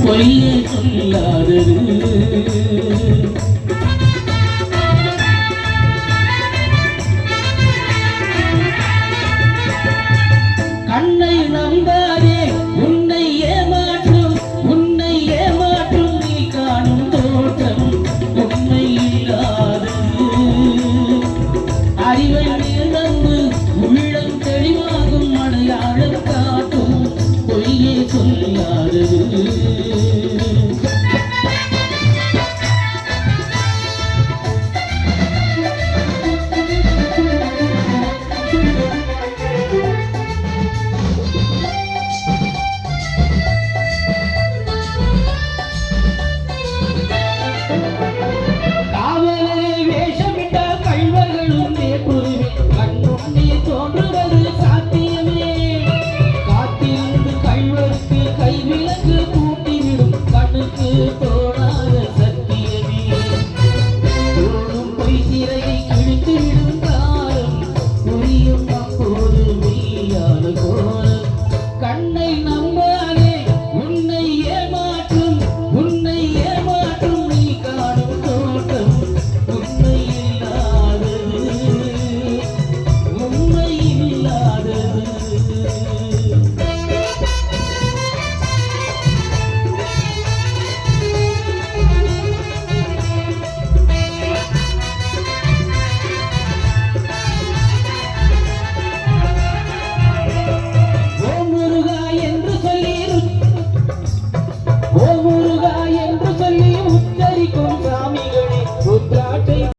பொய்யே சொல்லாதது கண்ணை நம்பாதே உன்னை ஏமாற்றும் நீ காணும் தோற்றம் உண்மை இல்லாதது அறிவை நம்பு உள்ளம் தெளிவாகும் அடையாளம் காட்டும் பொய்யே சொல்லாதது தோன்றுவது சாத்தியமே காத்திருந்து கள்வருக்கு கைவிலங்கு கூட்டிவிடும் கண்ணுக்கு